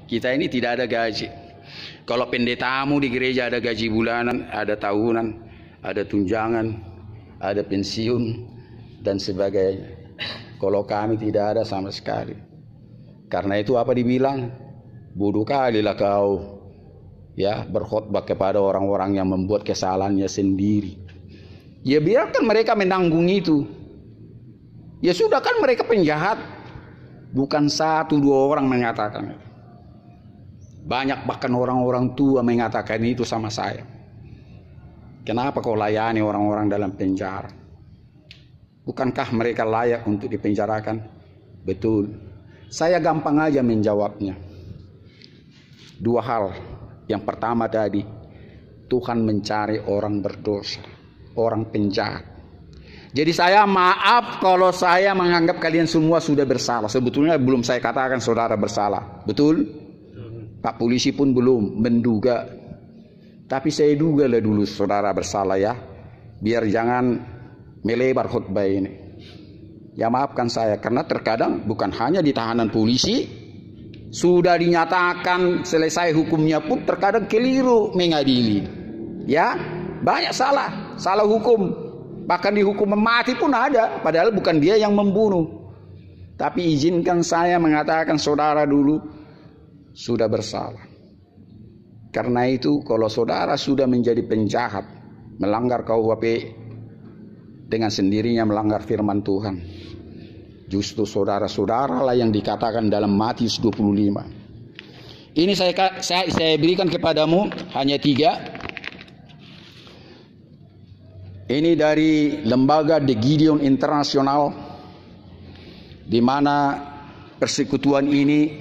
Kita ini tidak ada gaji. Kalau pendetamu di gereja ada gaji bulanan, ada tahunan, ada tunjangan, ada pensiun dan sebagainya. Kalau kami tidak ada sama sekali. Karena itu apa dibilang? Bodoh kalilah kau ya berkhotbah kepada orang-orang yang membuat kesalahannya sendiri. Ya biarkan mereka menanggung itu. Ya sudah, kan mereka penjahat. Bukan satu dua orang mengatakan. Banyak bahkan orang-orang tua mengatakan itu sama saya. Kenapa kau layani orang-orang dalam penjara? Bukankah mereka layak untuk dipenjarakan? Betul. Saya gampang aja menjawabnya. Dua hal. Yang pertama tadi, Tuhan mencari orang berdosa, orang penjahat. Jadi saya maaf kalau saya menganggap kalian semua sudah bersalah. Sebetulnya belum saya katakan saudara bersalah. Betul? Pak polisi pun belum menduga. Tapi saya duga lah dulu saudara bersalah ya. Biar jangan melebar khutbah ini. Ya maafkan saya, karena terkadang bukan hanya di tahanan polisi, sudah dinyatakan selesai hukumnya pun terkadang keliru mengadili. Ya, banyak salah hukum. Bahkan dihukum mati pun ada, padahal bukan dia yang membunuh. Tapi izinkan saya mengatakan saudara dulu sudah bersalah. Karena itu kalau saudara sudah menjadi penjahat, melanggar KUHP, dengan sendirinya melanggar firman Tuhan. Justru saudara-saudara lah yang dikatakan dalam Matius 25. Ini saya berikan kepadamu hanya 3. Ini dari lembaga The Gideon International, di mana persekutuan ini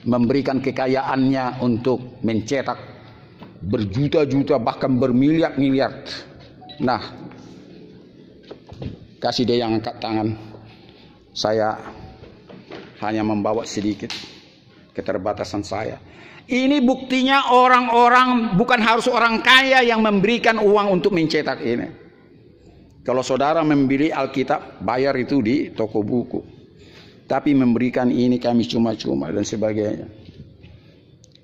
memberikan kekayaannya untuk mencetak berjuta-juta bahkan bermiliar-miliar. Nah, kasih dia yang angkat tangan. Saya hanya membawa sedikit keterbatasan saya. Ini buktinya orang-orang, bukan harus orang kaya yang memberikan uang untuk mencetak ini. Kalau saudara membeli Alkitab, bayar itu di toko buku. Tapi memberikan ini kami cuma-cuma dan sebagainya.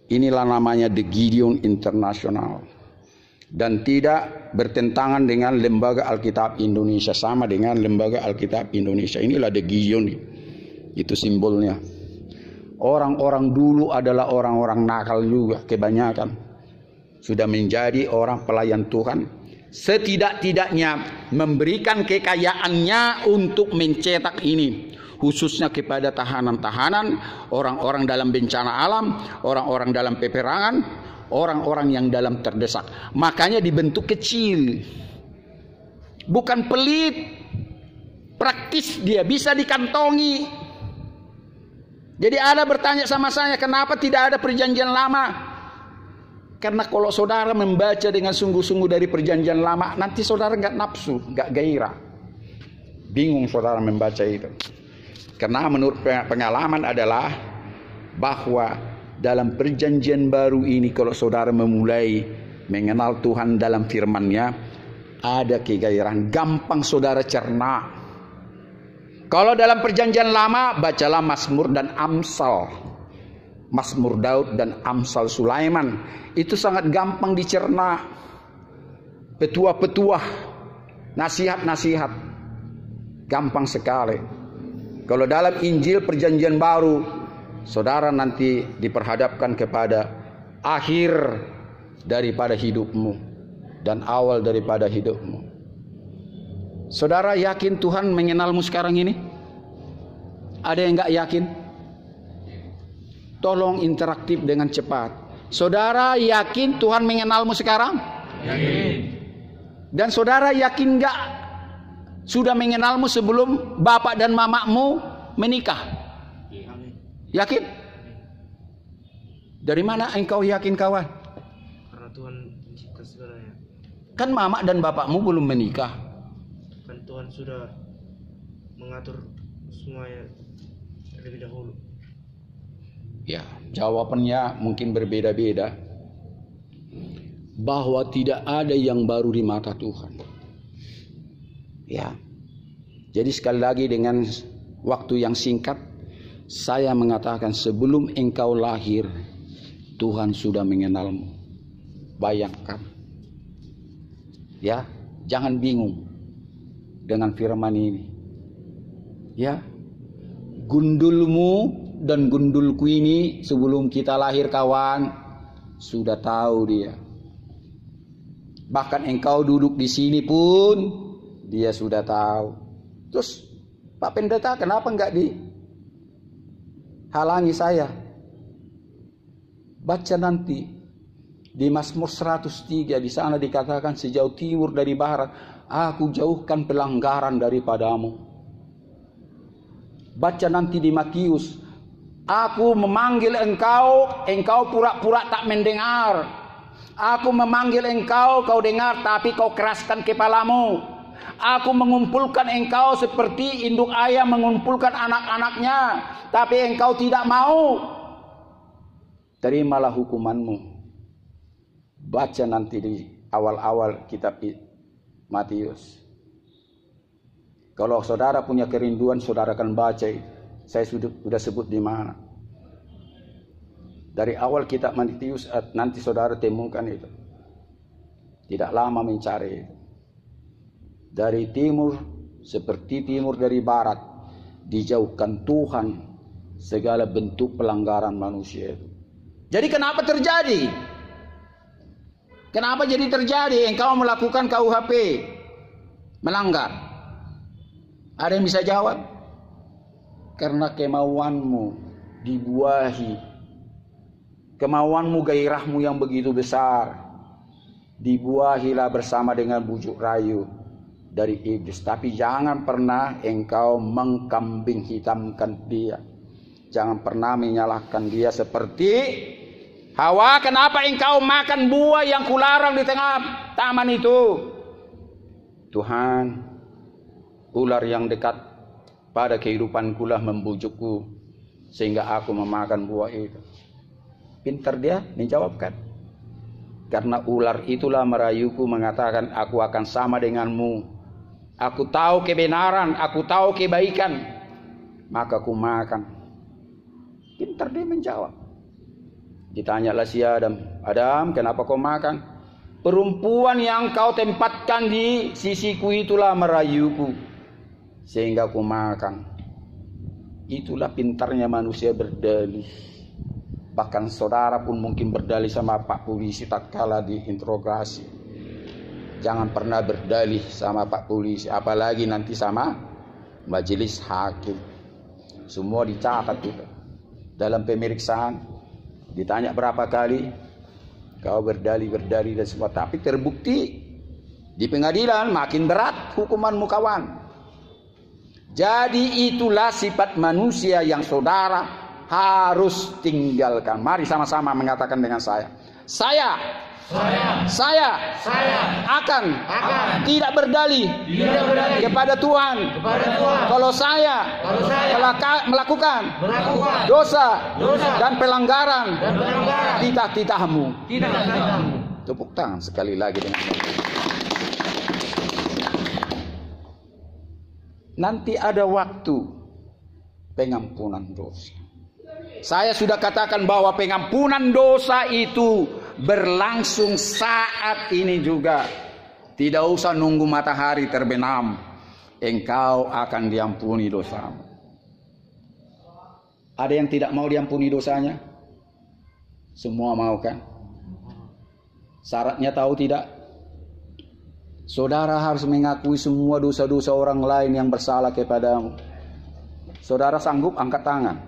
Inilah namanya The Gideon International. Dan tidak bertentangan dengan Lembaga Alkitab Indonesia. Sama dengan Lembaga Alkitab Indonesia. Inilah The Gideon. Itu simbolnya. Orang-orang dulu adalah orang-orang nakal juga. Kebanyakan. Sudah menjadi orang pelayan Tuhan. Setidak-tidaknya memberikan kekayaannya untuk mencetak ini, khususnya kepada tahanan-tahanan, orang-orang dalam bencana alam, orang-orang dalam peperangan, orang-orang yang dalam terdesak. Makanya dibentuk kecil, bukan pelit, praktis, dia bisa dikantongi. Jadi ada bertanya sama saya, kenapa tidak ada perjanjian lama? Karena kalau saudara membaca dengan sungguh-sungguh dari perjanjian lama, nanti saudara nggak nafsu, nggak gairah. Bingung saudara membaca itu. Karena menurut pengalaman adalah bahwa dalam perjanjian baru ini, kalau saudara memulai mengenal Tuhan dalam firman-Nya, ada kegairahan, gampang saudara cerna. Kalau dalam perjanjian lama, bacalah Mazmur dan Amsal. Mazmur Daud dan Amsal Sulaiman. Itu sangat gampang dicerna. Petuah-petuah, nasihat-nasihat, gampang sekali. Kalau dalam Injil perjanjian baru, saudara nanti diperhadapkan kepada akhir daripada hidupmu dan awal daripada hidupmu. Saudara yakin Tuhan mengenalmu sekarang ini? Ada yang nggak yakin? Tolong interaktif dengan cepat. Saudara yakin Tuhan mengenalmu sekarang? Yakin. Dan saudara yakin nggak sudah mengenalmu sebelum bapak dan mamamu menikah? Yakin? Dari mana engkau yakin, kawan? Karena Tuhan mencipta segalanya. Kan mama dan bapakmu belum menikah. Kan Tuhan sudah mengatur semuanya terlebih dahulu. Ya, jawabannya mungkin berbeda-beda. Bahwa tidak ada yang baru di mata Tuhan. Ya. Jadi sekali lagi dengan waktu yang singkat, Saya mengatakan sebelum engkau lahir, Tuhan sudah mengenalmu. Bayangkan. Ya, jangan bingung dengan firman ini. Ya, gundulmu dan gundulku ini sebelum kita lahir kawan, sudah tahu dia. Bahkan engkau duduk di sini pun dia sudah tahu. Terus Pak Pendeta kenapa enggak dihalangi saya? Baca nanti di Mazmur 103, di sana dikatakan sejauh timur dari barat, aku jauhkan pelanggaran daripadamu. Baca nanti di Matius, aku memanggil engkau, engkau pura-pura tak mendengar. Aku memanggil engkau, kau dengar, tapi kau keraskan kepalamu. Aku mengumpulkan engkau seperti induk ayam mengumpulkan anak-anaknya, tapi engkau tidak mau. Terimalah hukumanmu. Baca nanti di awal-awal kitab Matius. Kalau saudara punya kerinduan, saudara akan baca. Saya sudah sebut di mana. Dari awal kitab Matius nanti saudara temukan itu. Tidak lama mencari itu. Dari timur seperti timur dari barat, dijauhkan Tuhan segala bentuk pelanggaran manusia itu. Jadi kenapa terjadi? Kenapa jadi terjadi? Engkau melakukan KUHP, melanggar. Ada yang bisa jawab? Karena kemauanmu dibuahi. Kemauanmu, gairahmu yang begitu besar dibuahilah bersama dengan bujuk rayu dari iblis. Tapi jangan pernah engkau mengkambing hitamkan dia. Jangan pernah menyalahkan dia seperti Hawa. Kenapa engkau makan buah yang kularang di tengah taman itu? Tuhan, ular yang dekat pada kehidupanku lah membujukku sehingga aku memakan buah itu. Pintar dia menjawabkan. Karena ular itulah merayuku mengatakan aku akan sama denganmu. Aku tahu kebenaran, aku tahu kebaikan, maka aku makan. Pintar dia menjawab. Ditanyalah si Adam, Adam, kenapa kau makan? Perempuan yang kau tempatkan di sisiku itulah merayuku sehingga aku makan. Itulah pintarnya manusia berdalih. Bahkan saudara pun mungkin berdalih sama Pak Polisi tatkala diinterogasi. Jangan pernah berdalih sama Pak Polisi, apalagi nanti sama majelis hakim. Semua dicatat itu. Dalam pemeriksaan ditanya berapa kali kau berdalih dan semua, tapi terbukti di pengadilan makin berat hukumanmu kawan. Jadi itulah sifat manusia yang saudara harus tinggalkan. Mari sama-sama mengatakan dengan saya. Saya akan tidak berdalih kepada Tuhan. Kalau saya melakukan dosa dan pelanggaran titah-titahmu. Tepuk tangan sekali lagi dengan nanti ada waktu pengampunan dosa. Saya sudah katakan bahwa pengampunan dosa itu berlangsung saat ini juga. Tidak usah nunggu matahari terbenam, engkau akan diampuni dosamu. Ada yang tidak mau diampuni dosanya? Semua mau kan? Syaratnya tahu tidak? Saudara harus mengakui semua dosa-dosa orang lain yang bersalah kepadamu. Saudara sanggup, angkat tangan.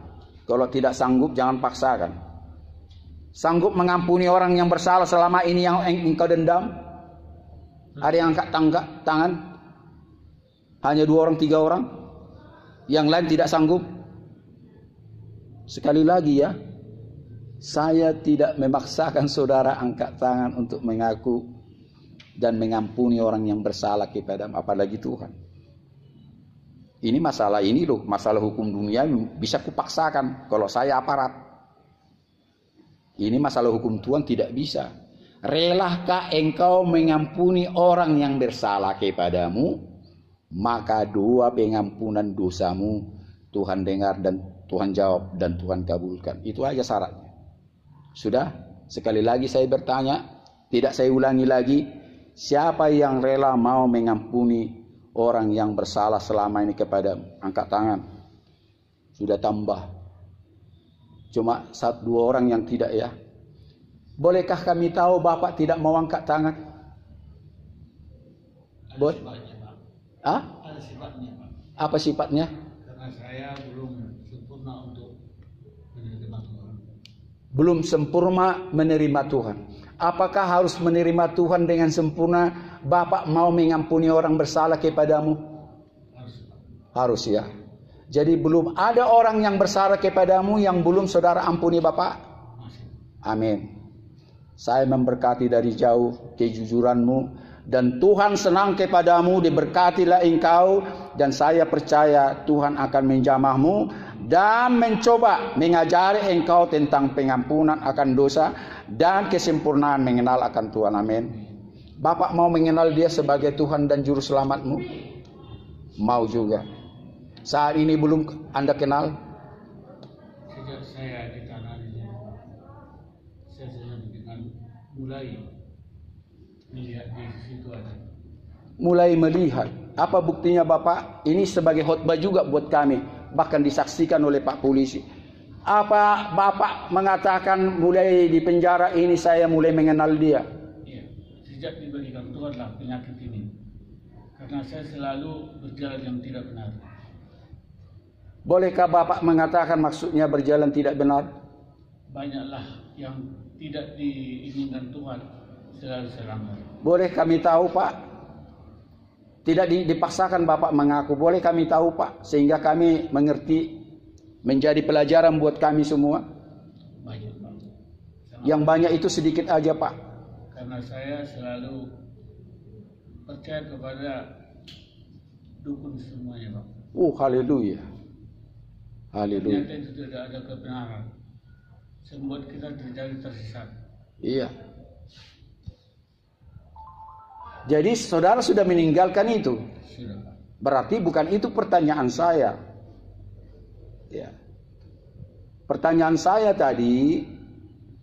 Kalau tidak sanggup, jangan paksakan. Sanggup mengampuni orang yang bersalah selama ini yang engkau dendam? Ada yang angkat tangan? Hanya 2 orang, 3 orang? Yang lain tidak sanggup? Sekali lagi ya, saya tidak memaksakan saudara angkat tangan untuk mengaku dan mengampuni orang yang bersalah kepadamu, apalagi Tuhan. Ini masalah ini loh, masalah hukum dunia bisa kupaksakan kalau saya aparat. Ini masalah hukum Tuhan tidak bisa. Relahkah engkau mengampuni orang yang bersalah kepadamu? Maka 2 pengampunan dosamu Tuhan dengar dan Tuhan jawab dan Tuhan kabulkan. Itu aja syaratnya. Sudah, sekali lagi saya bertanya, tidak saya ulangi lagi, siapa yang rela mau mengampuni orang yang bersalah selama ini kepadamu? Angkat tangan. Sudah tambah. Cuma 1-2 orang yang tidak ya. Bolehkah kami tahu Bapak tidak mau angkat tangan? Boleh? Ada sifatnya, Pak. Apa sifatnya? Karena saya belum sempurna untuk menerima Tuhan. Belum sempurna menerima Tuhan. Apakah harus menerima Tuhan dengan sempurna? Bapak mau mengampuni orang bersalah kepadamu? Harus ya. Jadi belum ada orang yang bersalah kepadamu yang belum saudara ampuni Bapak? Amin. Saya memberkati dari jauh kejujuranmu. Dan Tuhan senang kepadamu, diberkatilah engkau. Dan saya percaya Tuhan akan menjamahmu dan mencoba mengajari engkau tentang pengampunan akan dosa dan kesempurnaan mengenal akan Tuhan. Amin. Bapak mau mengenal dia sebagai Tuhan dan Juru Selamatmu? Mau juga. Saat ini belum Anda kenal? Sejak saya di tanah ini, saya dengan mulai melihat di situ ada. Mulai melihat. Apa buktinya Bapak? Ini sebagai khotbah juga buat kami. Bahkan disaksikan oleh Pak Polisi. Apa Bapak mengatakan mulai di penjara ini saya mulai mengenal dia? Iya. Sejak diberikan Tuhan lah penyakit ini. Karena saya selalu berjalan yang tidak benar. Bolehkah Bapak mengatakan maksudnya berjalan tidak benar? Banyaklah yang tidak diinginkan Tuhan selalu selanggar. Boleh kami tahu Pak? Tidak dipaksakan Bapak mengaku. Boleh kami tahu Pak? Sehingga kami mengerti, menjadi pelajaran buat kami semua. Banyak Pak. Yang banyak itu sedikit aja Pak. Karena saya selalu percaya kepada dukun semuanya Pak. Haleluya. Haleluya. Ternyata itu tidak ada kebenaran. Membuat kita terjadi tersesat. Iya. Jadi saudara sudah meninggalkan itu. Sudah. Berarti bukan itu pertanyaan saya. Ya. Pertanyaan saya tadi,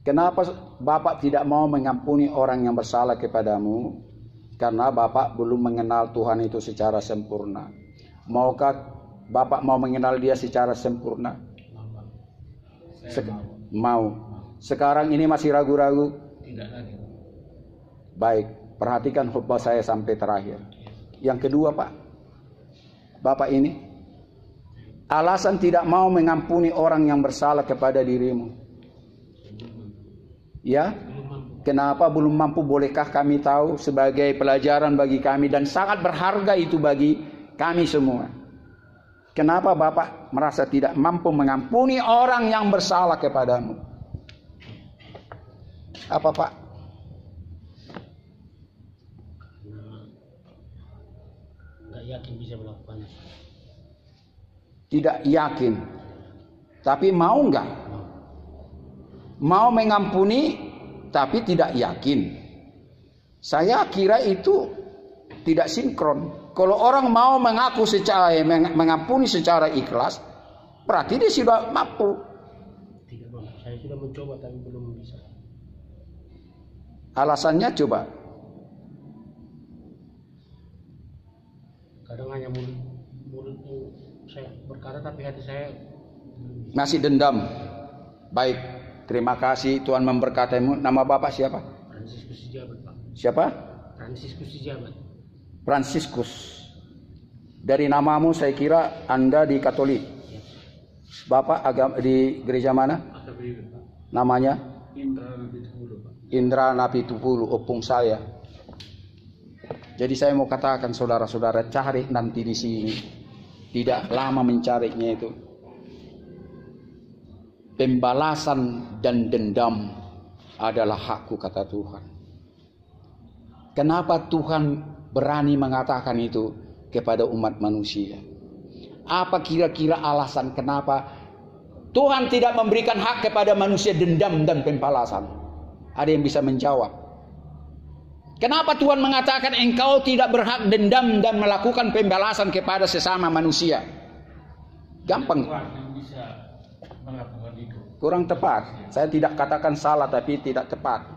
kenapa Bapak tidak mau mengampuni orang yang bersalah kepadamu? Karena Bapak belum mengenal Tuhan itu secara sempurna. Maukah Bapak mau mengenal dia secara sempurna? Mau. Sekarang ini masih ragu-ragu? Tidak lagi. Baik, perhatikan khutbah saya sampai terakhir. Yang kedua Pak, Bapak ini alasan tidak mau mengampuni orang yang bersalah kepada dirimu. Ya? Kenapa belum mampu? Bolehkah kami tahu sebagai pelajaran bagi kami dan sangat berharga itu bagi kami semua. Kenapa Bapak merasa tidak mampu mengampuni orang yang bersalah kepadamu? Apa Pak? Nggak yakin bisa melakukannya. Tidak yakin. Tapi mau nggak? Mau mengampuni tapi tidak yakin. Saya kira itu tidak sinkron. Kalau orang mau mengaku secara mengampuni secara ikhlas, berarti dia sudah mampu. Tidak Bang, saya sudah mencoba tapi belum bisa. Alasannya coba. Kadang hanya mulut saya berkata tapi hati saya Masih dendam. Baik, terima kasih Tuhan memberkatimu. Nama Bapak siapa? Fransiskus Sijabat Pak. Siapa? Fransiskus Sijabat. Fransiskus. Dari namamu saya kira Anda di Katolik. Bapak agama di gereja mana? Namanya? Indra Napitupulu Pak. Indra Napitupulu, opung saya. Jadi saya mau katakan saudara-saudara, cari nanti di sini. Tidak lama mencarinya itu. Pembalasan dan dendam adalah hakku, kata Tuhan. Kenapa Tuhan berani mengatakan itu kepada umat manusia? Apa kira-kira alasan kenapa Tuhan tidak memberikan hak kepada manusia dendam dan pembalasan? Ada yang bisa menjawab? Kenapa Tuhan mengatakan engkau tidak berhak dendam dan melakukan pembalasan kepada sesama manusia? Gampang. Tuhan yang bisa melakukan itu. Kurang tepat. Saya tidak katakan salah tapi tidak tepat.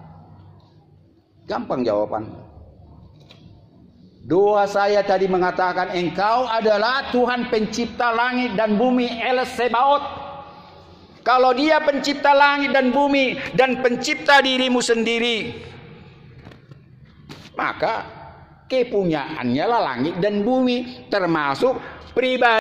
Gampang jawaban. Doa saya tadi mengatakan engkau adalah Tuhan pencipta langit dan bumi, El Sebaot. Kalau dia pencipta langit dan bumi dan pencipta dirimu sendiri, maka kepunyaannya lah langit dan bumi, termasuk pribadi.